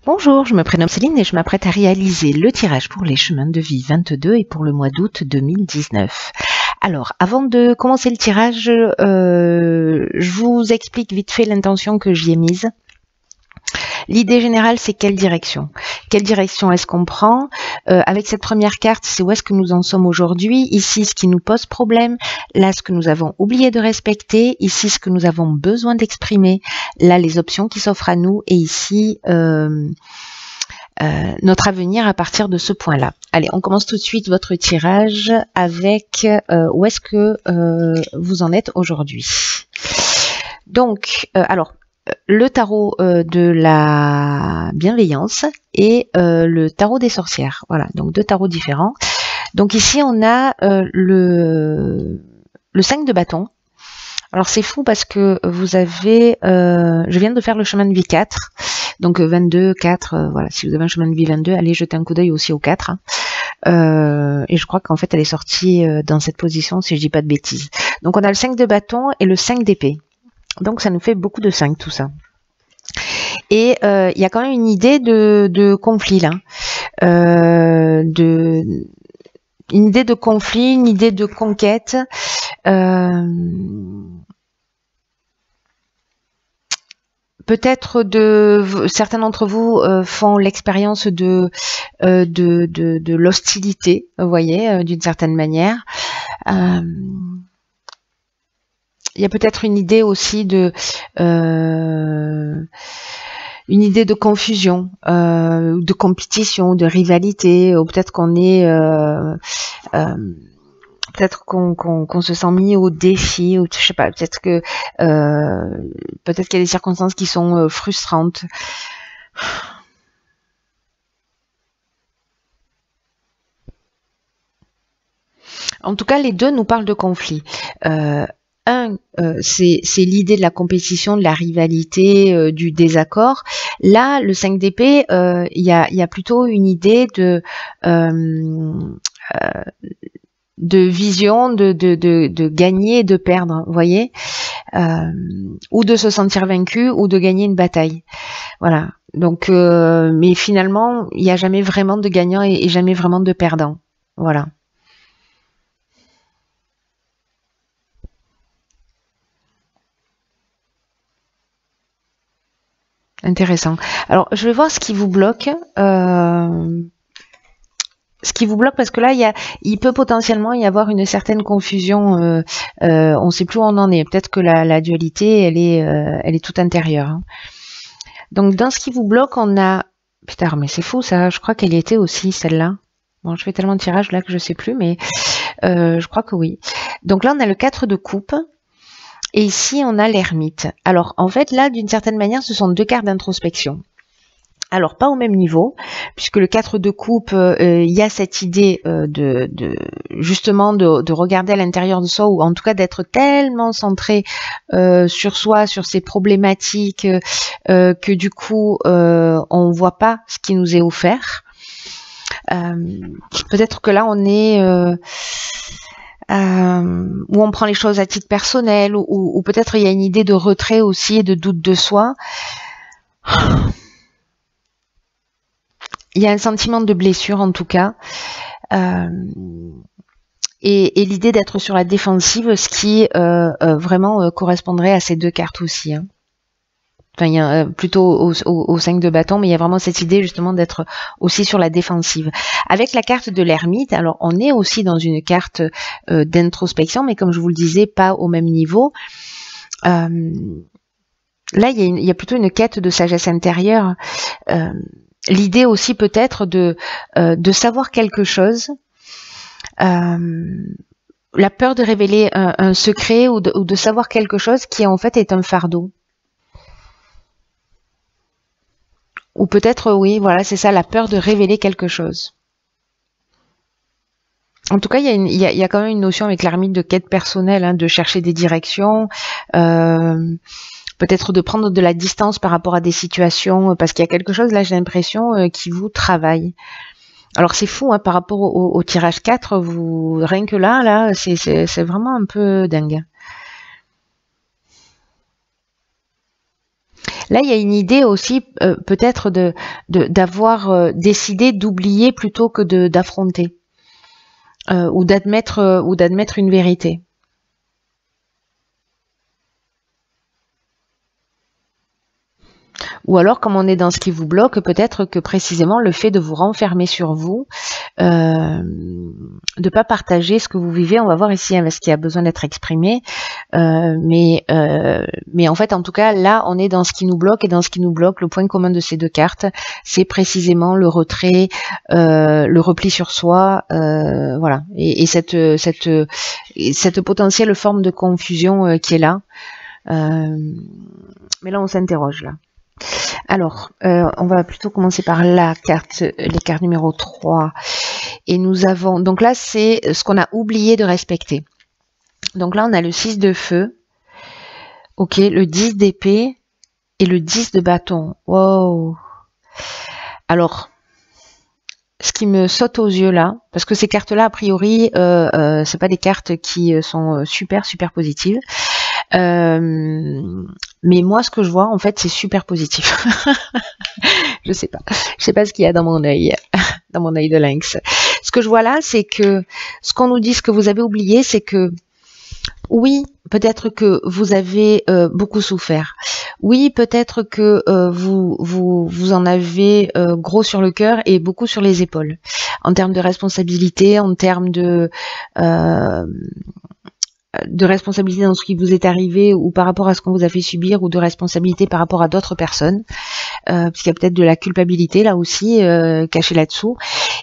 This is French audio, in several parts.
Bonjour, je me prénomme Céline et je m'apprête à réaliser le tirage pour les chemins de vie 22 et pour le mois d'août 2019. Alors, avant de commencer le tirage, je vous explique vite fait l'intention que j'y ai mise. L'idée générale, c'est quelle direction est-ce qu'on prend? Avec cette première carte, c'est où est-ce que nous en sommes aujourd'hui. Ici, ce qui nous pose problème. Là, ce que nous avons oublié de respecter. Ici, ce que nous avons besoin d'exprimer. Là, les options qui s'offrent à nous. Et ici, notre avenir à partir de ce point-là. Allez, on commence tout de suite votre tirage avec où est-ce que vous en êtes aujourd'hui. Donc, alors, le tarot de la bienveillance et le tarot des sorcières. Voilà, donc deux tarots différents. Donc ici, on a le 5 de bâton. Alors c'est fou parce que vous avez, je viens de faire le chemin de vie 4, donc 22, 4, voilà, si vous avez un chemin de vie 22, allez jeter un coup d'œil aussi au 4. Et je crois qu'en fait elle est sortie dans cette position, si je dis pas de bêtises. Donc on a le 5 de bâton et le 5 d'épée. Donc ça nous fait beaucoup de 5 tout ça. Et il y a quand même une idée de conflit là. Une idée de conflit, une idée de conquête. Peut-être certains d'entre vous font l'expérience de l'hostilité, vous voyez, d'une certaine manière. Il y a peut-être une idée aussi de confusion, de compétition, de rivalité, ou peut-être qu'on est peut-être qu'on se sent mis au défi, ou je sais pas, peut-être que peut-être qu'il y a des circonstances qui sont frustrantes. En tout cas, les deux nous parlent de conflit. C'est l'idée de la compétition, de la rivalité, du désaccord. Là, le 5 d'épée, il y a plutôt une idée de vision, de gagner et de perdre, vous voyez, ou de se sentir vaincu ou de gagner une bataille. Voilà. Donc, mais finalement, il n'y a jamais vraiment de gagnant et jamais vraiment de perdant. Voilà. Intéressant. Alors, je vais voir ce qui vous bloque. Parce que là, il peut potentiellement y avoir une certaine confusion. On ne sait plus où on en est. Peut-être que la dualité, elle est toute intérieure. Hein. Donc, dans ce qui vous bloque, on a... Putain, mais c'est fou ça. Je crois qu'elle y était aussi, celle-là. Bon, je fais tellement de tirages là que je sais plus, mais je crois que oui. Donc là, on a le 4 de coupe. Et ici, on a l'ermite. Alors, en fait, là, d'une certaine manière, ce sont deux cartes d'introspection. Alors, pas au même niveau, puisque le 4 de coupe, il y a cette idée justement de regarder à l'intérieur de soi, ou en tout cas d'être tellement centré sur soi, sur ses problématiques, que du coup, on voit pas ce qui nous est offert. Peut-être que là, on est... où on prend les choses à titre personnel, ou peut-être il y a une idée de retrait aussi et de doute de soi. Il y a un sentiment de blessure en tout cas, et l'idée d'être sur la défensive, ce qui vraiment correspondrait à ces deux cartes aussi. Hein. Enfin, il y a plutôt au 5 de bâton, mais il y a vraiment cette idée justement d'être aussi sur la défensive. Avec la carte de l'ermite, alors on est aussi dans une carte d'introspection, mais comme je vous le disais, pas au même niveau. Là, il y a plutôt une quête de sagesse intérieure. L'idée aussi peut-être de savoir quelque chose. La peur de révéler un secret ou de savoir quelque chose qui en fait est un fardeau. Ou peut-être, oui, voilà, c'est ça, la peur de révéler quelque chose. En tout cas, il y a quand même une notion avec l'ermite de quête personnelle, hein, de chercher des directions, peut-être de prendre de la distance par rapport à des situations, parce qu'il y a quelque chose, là, j'ai l'impression, qui vous travaille. Alors, c'est fou, hein, par rapport au tirage 4, rien que là, c'est vraiment un peu dingue. Là, il y a une idée aussi, peut-être d'avoir décidé d'oublier plutôt que d'affronter ou d'admettre une vérité. Ou alors, comme on est dans ce qui vous bloque, peut-être que précisément le fait de vous renfermer sur vous, de pas partager ce que vous vivez, on va voir ici ce qui a besoin d'être exprimé, mais en fait, en tout cas, là, on est dans ce qui nous bloque, et dans ce qui nous bloque, le point commun de ces deux cartes, c'est précisément le retrait, le repli sur soi, voilà, et cette potentielle forme de confusion qui est là. Mais là, on s'interroge là. Alors, on va plutôt commencer par les cartes numéro 3. Et nous avons, donc là, c'est ce qu'on a oublié de respecter. Donc là, on a le 6 de feu, ok, le 10 d'épée et le 10 de bâton. Wow. Alors, ce qui me saute aux yeux là, parce que ces cartes-là, a priori, c'est pas des cartes qui sont super positives. Mais moi, ce que je vois, en fait, c'est super positif. Je sais pas ce qu'il y a dans mon œil de lynx. Ce que je vois là, c'est que ce qu'on nous dit, ce que vous avez oublié, c'est que oui, peut-être que vous avez beaucoup souffert. Oui, peut-être que vous en avez gros sur le cœur et beaucoup sur les épaules, en termes de responsabilité, en termes de responsabilité dans ce qui vous est arrivé ou par rapport à ce qu'on vous a fait subir, ou de responsabilité par rapport à d'autres personnes, parce qu'il y a peut-être de la culpabilité là aussi cachée là-dessous.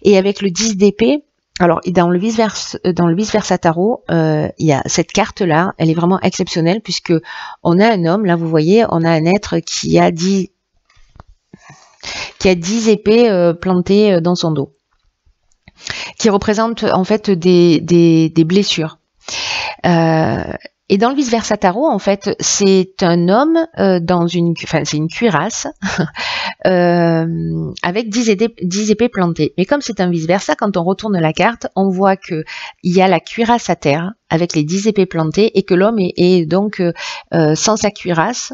Et avec le 10 d'épée, alors dans le vice-versa tarot, il y a cette carte là, elle est vraiment exceptionnelle, puisque on a un homme, là vous voyez, on a un être qui a 10 épées plantées dans son dos, qui représentent en fait des blessures. Et dans le vice-versa tarot, en fait, c'est un homme c'est une cuirasse avec 10 épées plantées. Mais comme c'est un vice-versa, quand on retourne la carte, on voit que il y a la cuirasse à terre avec les 10 épées plantées, et que l'homme est donc sans sa cuirasse,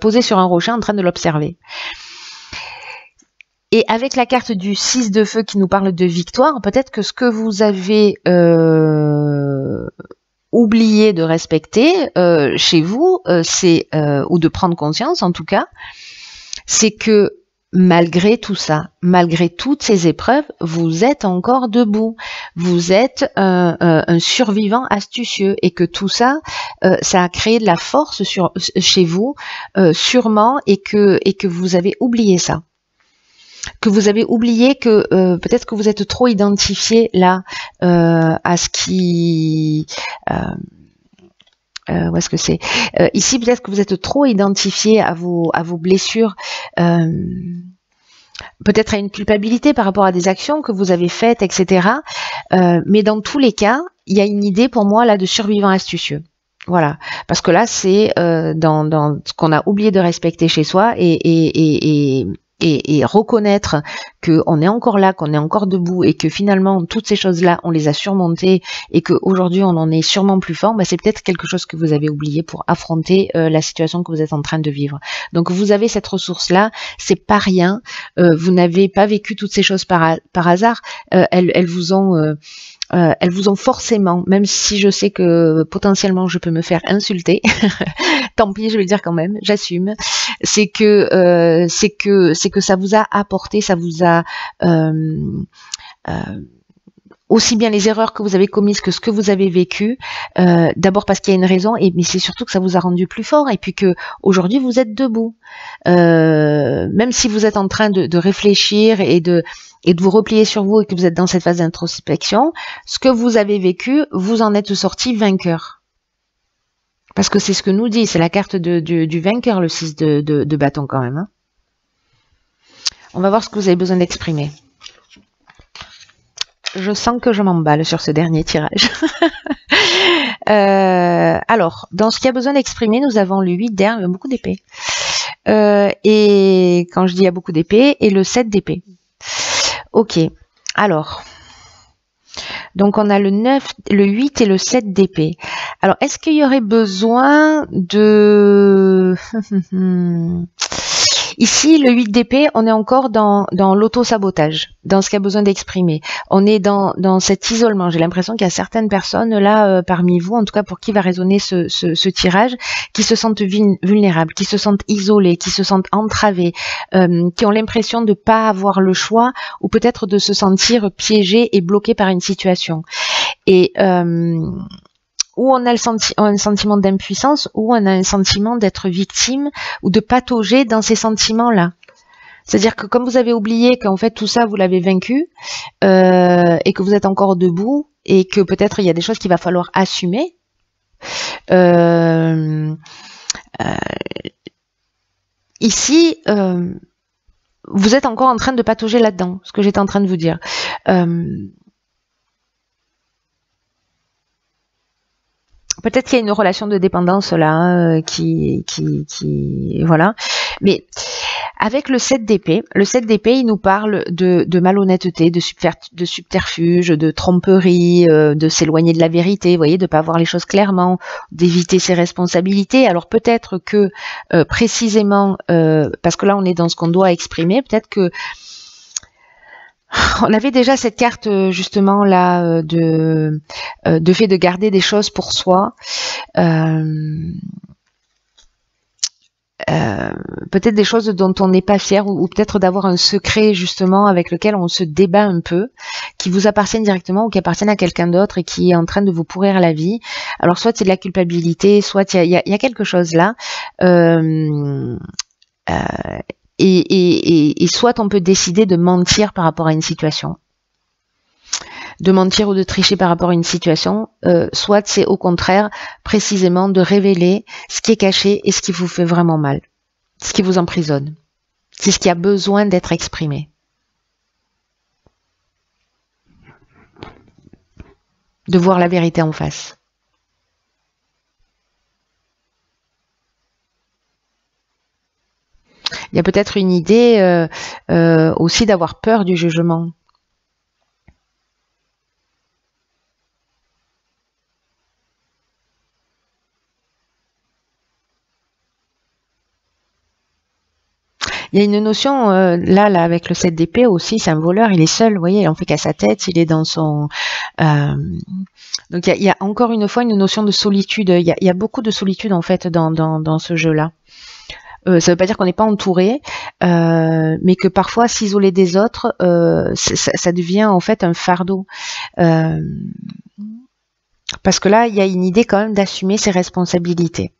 posé sur un rocher en train de l'observer. Et avec la carte du 6 de feu qui nous parle de victoire, peut-être que ce que vous avez oublié de respecter chez vous, ou de prendre conscience en tout cas, c'est que malgré tout ça, malgré toutes ces épreuves, vous êtes encore debout. Vous êtes un survivant astucieux, et que tout ça, ça a créé de la force chez vous, sûrement, et que vous avez oublié ça. Que vous avez oublié que peut-être que vous êtes trop identifié là à ce qui... où est-ce que c'est ici, peut-être que vous êtes trop identifié à vos blessures, peut-être à une culpabilité par rapport à des actions que vous avez faites, etc. Mais dans tous les cas, il y a une idée pour moi là de survivant astucieux. Voilà, parce que là c'est dans ce qu'on a oublié de respecter chez soi, et reconnaître qu'on est encore là, qu'on est encore debout, et que finalement toutes ces choses-là on les a surmontées, et qu'aujourd'hui on en est sûrement plus fort, bah, c'est peut-être quelque chose que vous avez oublié pour affronter la situation que vous êtes en train de vivre. Donc vous avez cette ressource-là, c'est pas rien, vous n'avez pas vécu toutes ces choses par hasard, elles vous ont forcément, même si je sais que potentiellement je peux me faire insulter, tant pis, je vais le dire quand même, j'assume. C'est que ça vous a apporté, ça vous a aussi bien les erreurs que vous avez commises que ce que vous avez vécu, d'abord parce qu'il y a une raison, mais c'est surtout que ça vous a rendu plus fort, et puis que aujourd'hui vous êtes debout, même si vous êtes en train de réfléchir et de vous replier sur vous, et que vous êtes dans cette phase d'introspection, ce que vous avez vécu, vous en êtes sorti vainqueur. Parce que c'est ce que nous dit, c'est la carte du vainqueur, le 6 de bâton quand même. Hein. On va voir ce que vous avez besoin d'exprimer. Je sens que je m'emballe sur ce dernier tirage. Alors, dans ce qui a besoin d'exprimer, nous avons le 8 d'air, beaucoup d'épée. Et quand je dis il y a beaucoup d'épée, et le 7 d'épée. Ok, alors, donc on a le 9, le 8 et le 7 d'épée. Alors, est-ce qu'il y aurait besoin de Ici, le 8 d'épée, on est encore dans l'auto-sabotage, dans ce qu'il y a besoin d'exprimer. On est dans cet isolement. J'ai l'impression qu'il y a certaines personnes là, parmi vous, en tout cas pour qui va résonner ce tirage, qui se sentent vulnérables, qui se sentent isolés, qui se sentent entravés, qui ont l'impression de ne pas avoir le choix ou peut-être de se sentir piégés et bloqués par une situation. Et où on a un sentiment d'impuissance, où on a un sentiment d'être victime ou de patauger dans ces sentiments-là. C'est-à-dire que comme vous avez oublié qu'en fait tout ça vous l'avez vaincu et que vous êtes encore debout et que peut-être il y a des choses qu'il va falloir assumer, ici vous êtes encore en train de patauger là-dedans, ce que j'étais en train de vous dire. Peut-être qu'il y a une relation de dépendance là, hein, qui voilà. Mais avec le 7 d'épée, il nous parle de malhonnêteté, de subterfuge, de tromperie, de s'éloigner de la vérité, vous voyez, de pas voir les choses clairement, d'éviter ses responsabilités. Alors peut-être que précisément, parce que là on est dans ce qu'on doit exprimer, peut-être que on avait déjà cette carte justement là de fait de garder des choses pour soi. Peut-être des choses dont on n'est pas fier ou peut-être d'avoir un secret justement avec lequel on se débat un peu, qui vous appartiennent directement ou qui appartiennent à quelqu'un d'autre et qui est en train de vous pourrir la vie. Alors soit c'est de la culpabilité, soit il y a quelque chose là. Et soit on peut décider de mentir par rapport à une situation, de mentir ou de tricher par rapport à une situation, soit c'est au contraire précisément de révéler ce qui est caché et ce qui vous fait vraiment mal, ce qui vous emprisonne, c'est ce qui a besoin d'être exprimé. De voir la vérité en face. Il y a peut-être une idée aussi d'avoir peur du jugement. Il y a une notion, là, avec le 7 d'épée aussi, c'est un voleur, il est seul, vous voyez, il en fait qu'à sa tête, il est dans son... donc il y a encore une fois une notion de solitude, il y a beaucoup de solitude en fait dans ce jeu-là. Ça ne veut pas dire qu'on n'est pas entouré, mais que parfois s'isoler des autres, ça devient en fait un fardeau. Parce que là, il y a une idée quand même d'assumer ses responsabilités,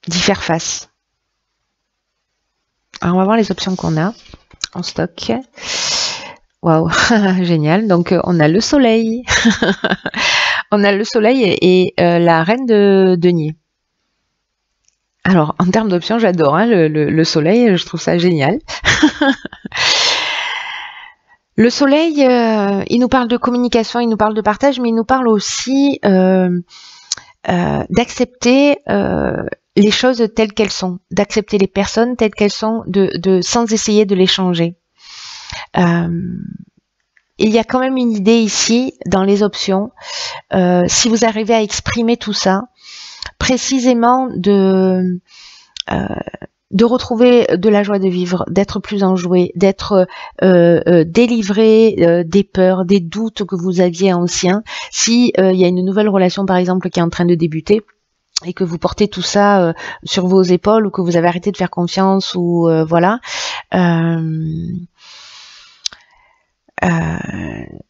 d'y faire face. Alors on va voir les options qu'on a en stock. Waouh, génial. Donc on a le soleil, on a le soleil et la reine de denier. Alors, en termes d'options, j'adore hein, le soleil, je trouve ça génial. Le soleil, il nous parle de communication, il nous parle de partage, mais il nous parle aussi d'accepter les choses telles qu'elles sont, d'accepter les personnes telles qu'elles sont, sans essayer de les changer. Il y a quand même une idée ici, dans les options, si vous arrivez à exprimer tout ça, précisément de retrouver de la joie de vivre, d'être plus enjoué, d'être délivré des peurs, des doutes que vous aviez anciens. Si il y a une nouvelle relation par exemple qui est en train de débuter et que vous portez tout ça sur vos épaules ou que vous avez arrêté de faire confiance ou voilà.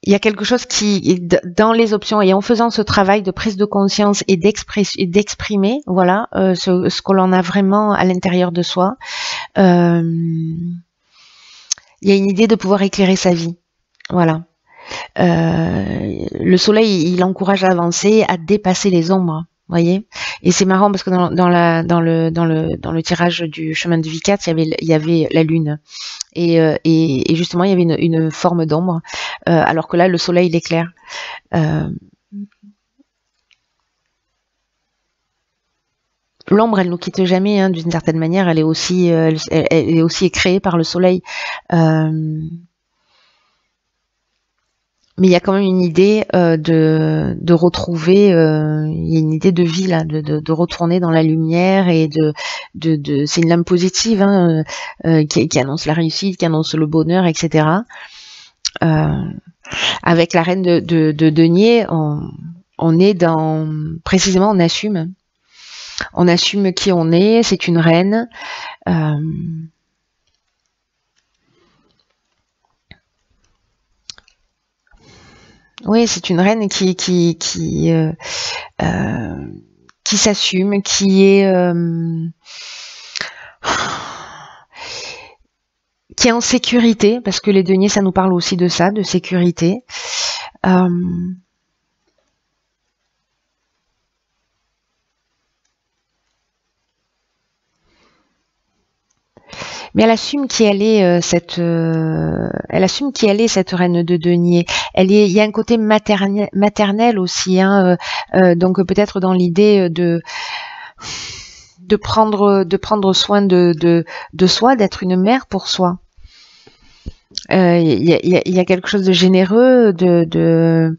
Il y a quelque chose qui, dans les options, et en faisant ce travail de prise de conscience et d'exprimer, voilà, ce que l'on a vraiment à l'intérieur de soi, il y a une idée de pouvoir éclairer sa vie, voilà. Le soleil, il encourage à avancer, à dépasser les ombres, voyez. Et c'est marrant parce que dans le tirage du chemin de vie 4, il y avait la lune. Et justement, il y avait une forme d'ombre, alors que là, le soleil, il éclaire. L'ombre, elle nous quitte jamais, hein, d'une certaine manière. Elle est aussi créée par le soleil. Mais il y a quand même une idée de retrouver, il y a une idée de vie là, de retourner dans la lumière et c'est une lame positive hein, qui annonce la réussite, qui annonce le bonheur, etc. Avec la reine de denier, on est dans, précisément, on assume qui on est. C'est une reine. Oui, c'est une reine qui s'assume, qui est en sécurité, parce que les deniers, ça nous parle aussi de ça, de sécurité. Mais elle assume qui elle est cette reine de denier. Il y a un côté maternel aussi, hein, donc peut-être dans l'idée de prendre soin de soi, d'être une mère pour soi. Il y a quelque chose de généreux, de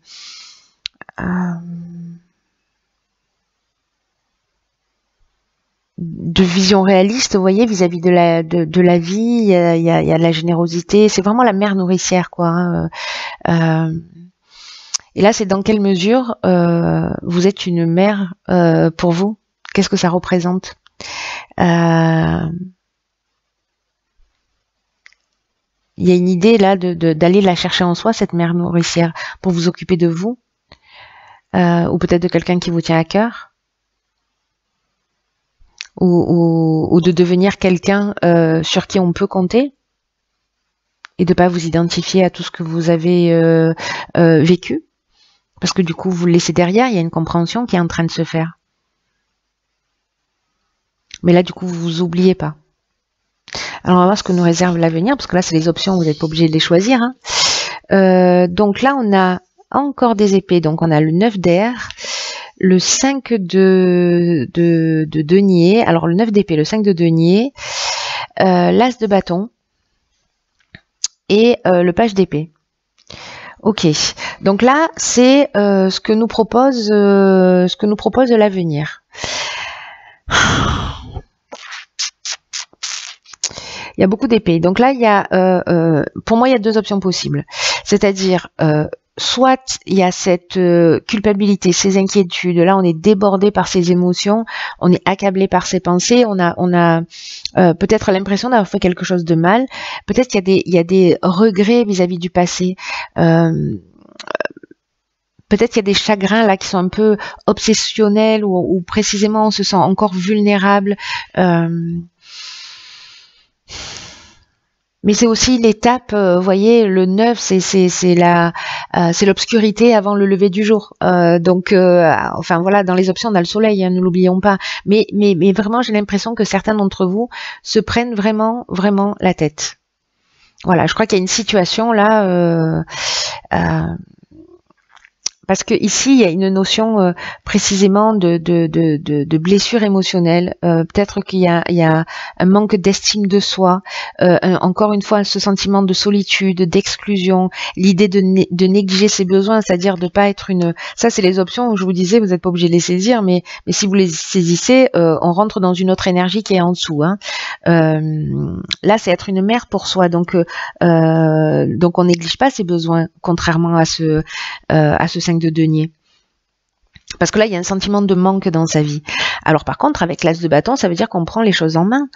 vision réaliste, vous voyez, vis-à-vis de la vie. Il y a de la générosité. C'est vraiment la mère nourricière, quoi. Et là, c'est dans quelle mesure vous êtes une mère pour vous? Qu'est-ce que ça représente? Il y a une idée là d'aller la chercher en soi, cette mère nourricière, pour vous occuper de vous, ou peut-être de quelqu'un qui vous tient à cœur, ou de devenir quelqu'un sur qui on peut compter, et de pas vous identifier à tout ce que vous avez vécu, parce que du coup vous le laissez derrière. Il y a une compréhension qui est en train de se faire. Mais là, du coup, vous vous oubliez pas. Alors, on va voir ce que nous réserve l'avenir, parce que là, c'est les options, vous n'êtes pas obligé de les choisir. Hein. Donc là, on a encore des épées. Donc, on a le 9 d'air, le 5 de denier. Alors, le 9 d'épée, le 5 de denier, l'as de bâton et le page d'épée. Ok. Donc là, c'est ce que nous propose l'avenir. Il y a beaucoup d'épées. Donc là, il y a, pour moi, il y a deux options possibles. C'est-à-dire, soit il y a cette culpabilité, ces inquiétudes. Là, on est débordé par ces émotions, on est accablé par ces pensées, on a peut-être l'impression d'avoir fait quelque chose de mal. Peut-être qu'il y a des regrets vis-à-vis du passé. Peut-être qu'il y a des chagrins là qui sont un peu obsessionnels ou précisément on se sent encore vulnérable. Mais c'est aussi l'étape, vous voyez, le 9, c'est l'obscurité avant le lever du jour. Enfin voilà, dans les options, on a le soleil, hein, ne l'oublions pas. Mais vraiment, j'ai l'impression que certains d'entre vous se prennent vraiment la tête. Voilà, je crois qu'il y a une situation là. Parce que ici, il y a une notion précisément de blessure émotionnelle. Peut-être qu'il y a un manque d'estime de soi. Encore une fois, ce sentiment de solitude, d'exclusion, l'idée de négliger ses besoins, c'est-à-dire de pas être une. Ça, c'est les options où je vous disais, vous n'êtes pas obligé de les saisir, mais si vous les saisissez, on rentre dans une autre énergie qui est en dessous. Hein. Là, c'est être une mère pour soi. Donc on néglige pas ses besoins, contrairement à ce 5 de denier. Parce que là, il y a un sentiment de manque dans sa vie. Alors par contre, avec l'as de bâton, ça veut dire qu'on prend les choses en main.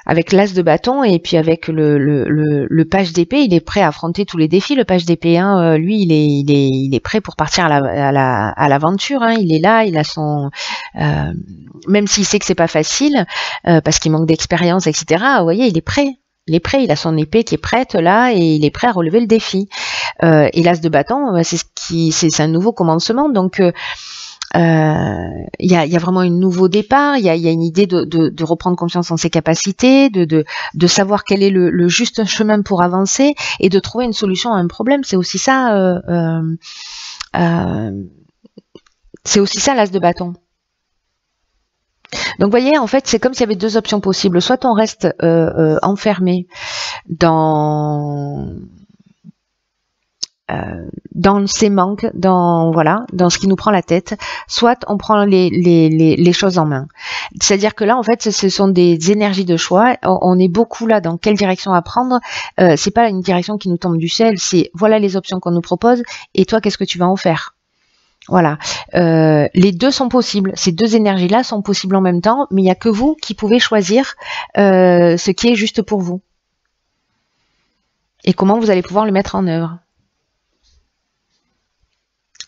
Avec l'as de bâton et puis avec le page d'épée, il est prêt à affronter tous les défis. Le page d'épée, hein, lui, il est prêt pour partir à l'aventure. Hein. Il est là, il a son... même s'il sait que c'est pas facile, parce qu'il manque d'expérience, etc., vous voyez, il est prêt. Il a son épée qui est prête là et il est prêt à relever le défi. Et l'as de bâton, c'est un nouveau commencement. Donc il y a vraiment un nouveau départ. Il y a une idée de reprendre confiance en ses capacités, de savoir quel est le juste chemin pour avancer et de trouver une solution à un problème. C'est aussi ça. C'est aussi ça l'as de bâton. Donc, vous voyez, en fait, c'est comme s'il y avait deux options possibles. Soit on reste enfermé dans dans ces manques, dans ce qui nous prend la tête, soit on prend les choses en main. C'est-à-dire que là, en fait, ce sont des énergies de choix. On est beaucoup là dans quelle direction à prendre. C'est pas une direction qui nous tombe du ciel. C'est voilà les options qu'on nous propose. Et toi, qu'est-ce que tu vas en faire? Voilà. Les deux sont possibles. Ces deux énergies-là sont possibles en même temps, mais il n'y a que vous qui pouvez choisir ce qui est juste pour vous. Et comment vous allez pouvoir le mettre en œuvre.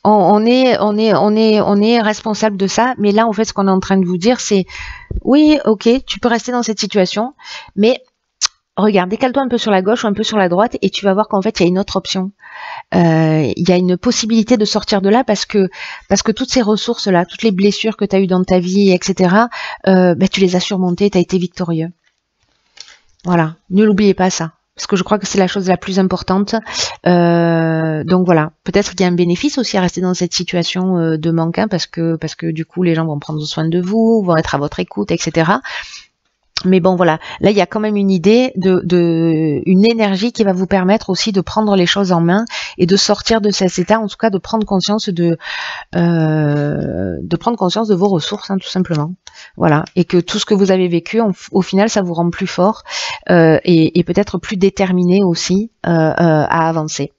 On est responsable de ça, mais là en fait ce qu'on est en train de vous dire c'est oui, ok, tu peux rester dans cette situation, mais regarde, décale-toi un peu sur la gauche ou un peu sur la droite et tu vas voir qu'en fait il y a une autre option. Il y a une possibilité de sortir de là parce que toutes ces ressources là, toutes les blessures que tu as eues dans ta vie, etc., tu les as surmontées, tu as été victorieux. Voilà, ne l'oubliez pas ça. Parce que je crois que c'est la chose la plus importante. Donc voilà, peut-être qu'il y a un bénéfice aussi à rester dans cette situation de manque, hein, parce que du coup les gens vont prendre soin de vous, vont être à votre écoute, etc. Mais bon voilà, là il y a quand même une idée une énergie qui va vous permettre aussi de prendre les choses en main et de sortir de cet état, en tout cas de prendre conscience de vos ressources, hein, tout simplement. Voilà, et que tout ce que vous avez vécu, au final, ça vous rend plus fort et peut-être plus déterminé aussi à avancer.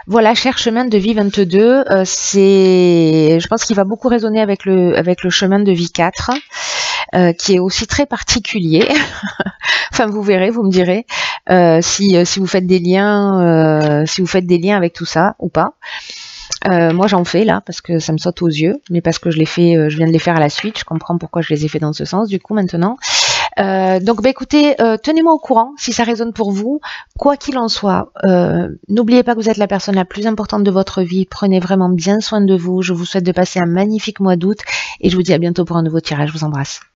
Voilà, cher chemin de vie 22, je pense qu'il va beaucoup résonner avec le chemin de vie 4. Qui est aussi très particulier. Enfin, vous verrez, vous me direz si vous faites des liens, avec tout ça ou pas. Moi, j'en fais là parce que ça me saute aux yeux, mais parce que je viens de les faire à la suite. Je comprends pourquoi je les ai fait dans ce sens. Du coup, maintenant. Donc, écoutez, tenez-moi au courant si ça résonne pour vous. Quoi qu'il en soit, n'oubliez pas que vous êtes la personne la plus importante de votre vie. Prenez vraiment bien soin de vous. Je vous souhaite de passer un magnifique mois d'août et je vous dis à bientôt pour un nouveau tirage. Je vous embrasse.